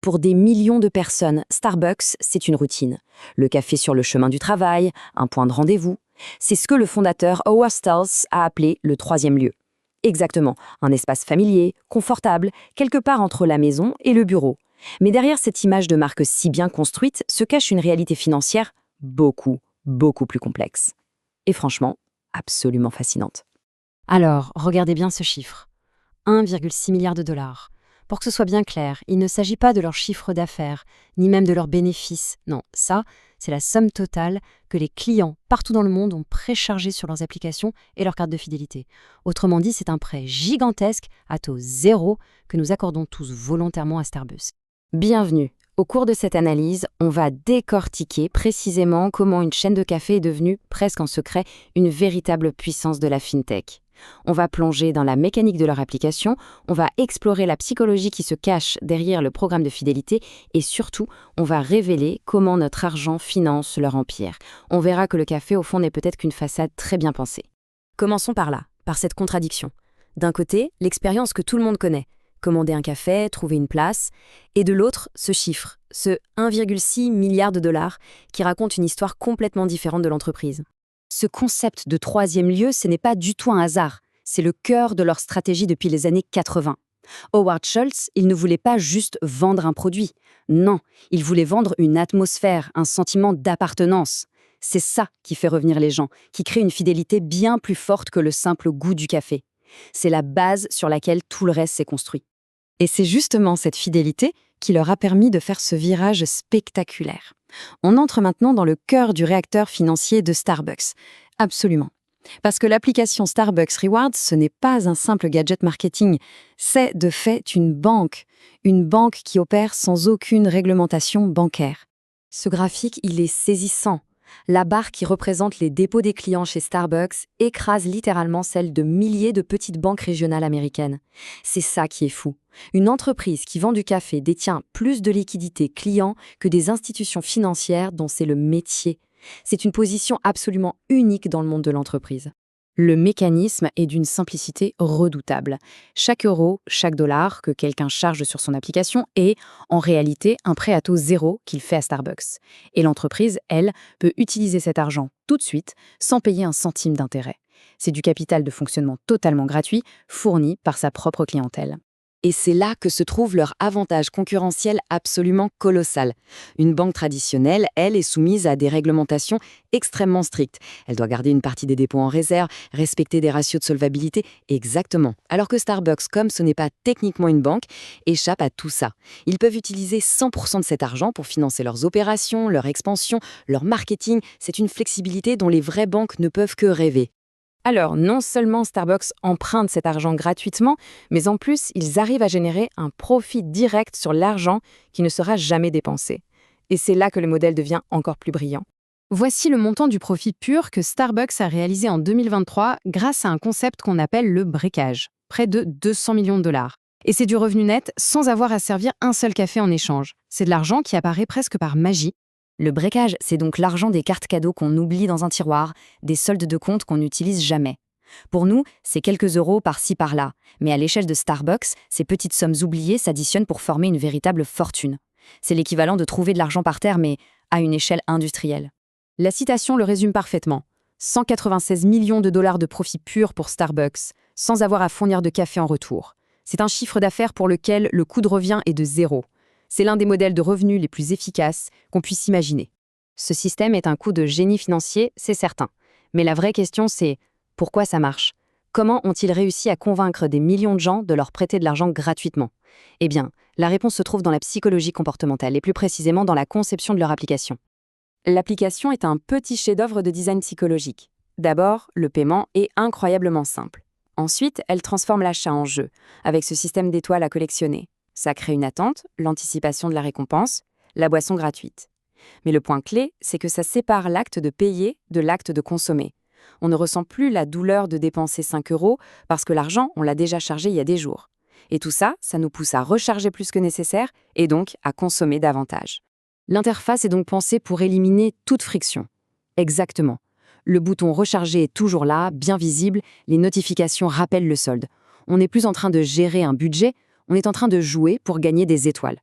Pour des millions de personnes, Starbucks, c'est une routine. Le café sur le chemin du travail, un point de rendez-vous. C'est ce que le fondateur Howard Stultz a appelé le troisième lieu. Exactement, un espace familier, confortable, quelque part entre la maison et le bureau. Mais derrière cette image de marque si bien construite se cache une réalité financière beaucoup plus complexe. Et franchement, absolument fascinante. Alors, regardez bien ce chiffre. 1,6 milliard de dollars. Pour que ce soit bien clair, il ne s'agit pas de leur chiffre d'affaires, ni même de leurs bénéfices. Non, ça, c'est la somme totale que les clients partout dans le monde ont préchargée sur leurs applications et leurs cartes de fidélité. Autrement dit, c'est un prêt gigantesque à taux zéro que nous accordons tous volontairement à Starbucks. Bienvenue. Au cours de cette analyse, on va décortiquer précisément comment une chaîne de café est devenue, presque en secret, une véritable puissance de la fintech. On va plonger dans la mécanique de leur application, on va explorer la psychologie qui se cache derrière le programme de fidélité et surtout, on va révéler comment notre argent finance leur empire. On verra que le café, au fond, n'est peut-être qu'une façade très bien pensée. Commençons par là, par cette contradiction. D'un côté, l'expérience que tout le monde connaît. Commander un café, trouver une place, et de l'autre, ce chiffre, ce 1,6 milliard de dollars qui raconte une histoire complètement différente de l'entreprise. Ce concept de troisième lieu, ce n'est pas du tout un hasard, c'est le cœur de leur stratégie depuis les années 80. Howard Schultz, il ne voulait pas juste vendre un produit, non, il voulait vendre une atmosphère, un sentiment d'appartenance. C'est ça qui fait revenir les gens, qui crée une fidélité bien plus forte que le simple goût du café. C'est la base sur laquelle tout le reste s'est construit. Et c'est justement cette fidélité qui leur a permis de faire ce virage spectaculaire. On entre maintenant dans le cœur du réacteur financier de Starbucks. Absolument. Parce que l'application Starbucks Rewards, ce n'est pas un simple gadget marketing, c'est de fait une banque qui opère sans aucune réglementation bancaire. Ce graphique, il est saisissant. La barre qui représente les dépôts des clients chez Starbucks écrase littéralement celle de milliers de petites banques régionales américaines. C'est ça qui est fou. Une entreprise qui vend du café détient plus de liquidités clients que des institutions financières dont c'est le métier. C'est une position absolument unique dans le monde de l'entreprise. Le mécanisme est d'une simplicité redoutable. Chaque euro, chaque dollar que quelqu'un charge sur son application est, en réalité, un prêt à taux zéro qu'il fait à Starbucks. Et l'entreprise, elle, peut utiliser cet argent tout de suite, sans payer un centime d'intérêt. C'est du capital de fonctionnement totalement gratuit, fourni par sa propre clientèle. Et c'est là que se trouve leur avantage concurrentiel absolument colossal. Une banque traditionnelle, elle, est soumise à des réglementations extrêmement strictes. Elle doit garder une partie des dépôts en réserve, respecter des ratios de solvabilité, exactement. Alors que Starbucks, comme ce n'est pas techniquement une banque, échappe à tout ça. Ils peuvent utiliser 100% de cet argent pour financer leurs opérations, leur expansion, leur marketing. C'est une flexibilité dont les vraies banques ne peuvent que rêver. Alors, non seulement Starbucks emprunte cet argent gratuitement, mais en plus, ils arrivent à générer un profit direct sur l'argent qui ne sera jamais dépensé. Et c'est là que le modèle devient encore plus brillant. Voici le montant du profit pur que Starbucks a réalisé en 2023 grâce à un concept qu'on appelle le breakage, près de 200 millions de dollars. Et c'est du revenu net sans avoir à servir un seul café en échange. C'est de l'argent qui apparaît presque par magie. Le breakage, c'est donc l'argent des cartes cadeaux qu'on oublie dans un tiroir, des soldes de compte qu'on n'utilise jamais. Pour nous, c'est quelques euros par-ci par-là, mais à l'échelle de Starbucks, ces petites sommes oubliées s'additionnent pour former une véritable fortune. C'est l'équivalent de trouver de l'argent par terre, mais à une échelle industrielle. La citation le résume parfaitement. 196 millions de dollars de profit pur pour Starbucks, sans avoir à fournir de café en retour. C'est un chiffre d'affaires pour lequel le coût de revient est de zéro. C'est l'un des modèles de revenus les plus efficaces qu'on puisse imaginer. Ce système est un coup de génie financier, c'est certain. Mais la vraie question, c'est pourquoi ça marche? Comment ont-ils réussi à convaincre des millions de gens de leur prêter de l'argent gratuitement? Eh bien, la réponse se trouve dans la psychologie comportementale et plus précisément dans la conception de leur application. L'application est un petit chef-d'œuvre de design psychologique. D'abord, le paiement est incroyablement simple. Ensuite, elle transforme l'achat en jeu, avec ce système d'étoiles à collectionner. Ça crée une attente, l'anticipation de la récompense, la boisson gratuite. Mais le point clé, c'est que ça sépare l'acte de payer de l'acte de consommer. On ne ressent plus la douleur de dépenser 5 euros parce que l'argent, on l'a déjà chargé il y a des jours. Et tout ça, ça nous pousse à recharger plus que nécessaire et donc à consommer davantage. L'interface est donc pensée pour éliminer toute friction. Exactement. Le bouton recharger est toujours là, bien visible, les notifications rappellent le solde. On n'est plus en train de gérer un budget, on est en train de jouer pour gagner des étoiles.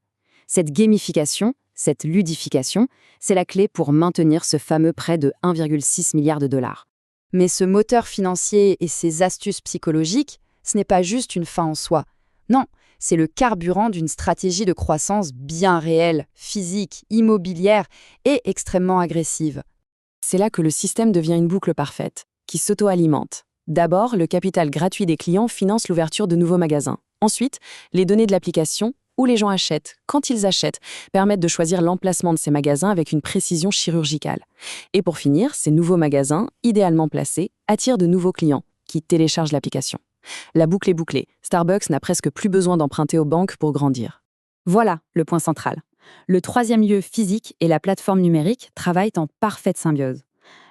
Cette gamification, cette ludification, c'est la clé pour maintenir ce fameux prêt de 1,6 milliard de dollars. Mais ce moteur financier et ces astuces psychologiques, ce n'est pas juste une fin en soi. Non, c'est le carburant d'une stratégie de croissance bien réelle, physique, immobilière et extrêmement agressive. C'est là que le système devient une boucle parfaite, qui s'auto-alimente. D'abord, le capital gratuit des clients finance l'ouverture de nouveaux magasins. Ensuite, les données de l'application, où les gens achètent, quand ils achètent, permettent de choisir l'emplacement de ces magasins avec une précision chirurgicale. Et pour finir, ces nouveaux magasins, idéalement placés, attirent de nouveaux clients qui téléchargent l'application. La boucle est bouclée. Starbucks n'a presque plus besoin d'emprunter aux banques pour grandir. Voilà le point central. Le troisième lieu physique et la plateforme numérique travaillent en parfaite symbiose.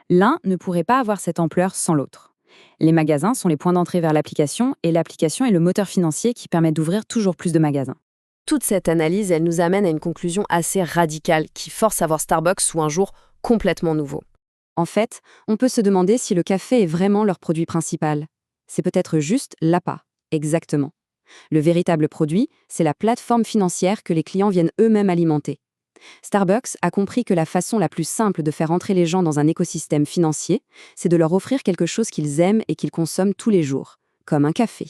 L'un ne pourrait pas avoir cette ampleur sans l'autre. Les magasins sont les points d'entrée vers l'application et l'application est le moteur financier qui permet d'ouvrir toujours plus de magasins. Toute cette analyse, elle nous amène à une conclusion assez radicale qui force à voir Starbucks sous un jour complètement nouveau. En fait, on peut se demander si le café est vraiment leur produit principal. C'est peut-être juste l'appât, exactement. Le véritable produit, c'est la plateforme financière que les clients viennent eux-mêmes alimenter. Starbucks a compris que la façon la plus simple de faire entrer les gens dans un écosystème financier, c'est de leur offrir quelque chose qu'ils aiment et qu'ils consomment tous les jours, comme un café.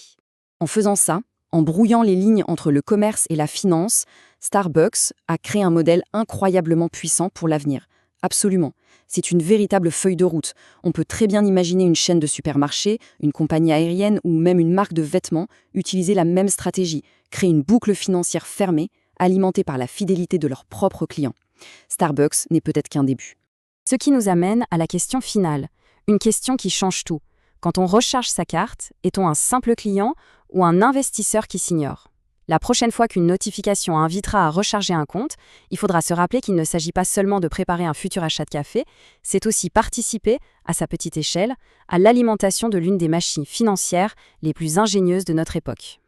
En faisant ça, en brouillant les lignes entre le commerce et la finance, Starbucks a créé un modèle incroyablement puissant pour l'avenir. Absolument. C'est une véritable feuille de route. On peut très bien imaginer une chaîne de supermarchés, une compagnie aérienne ou même une marque de vêtements utiliser la même stratégie, créer une boucle financière fermée, alimentée par la fidélité de leurs propres clients. Starbucks n'est peut-être qu'un début. Ce qui nous amène à la question finale, une question qui change tout. Quand on recharge sa carte, est-on un simple client ou un investisseur qui s'ignore ? La prochaine fois qu'une notification invitera à recharger un compte, il faudra se rappeler qu'il ne s'agit pas seulement de préparer un futur achat de café, c'est aussi participer, à sa petite échelle, à l'alimentation de l'une des machines financières les plus ingénieuses de notre époque.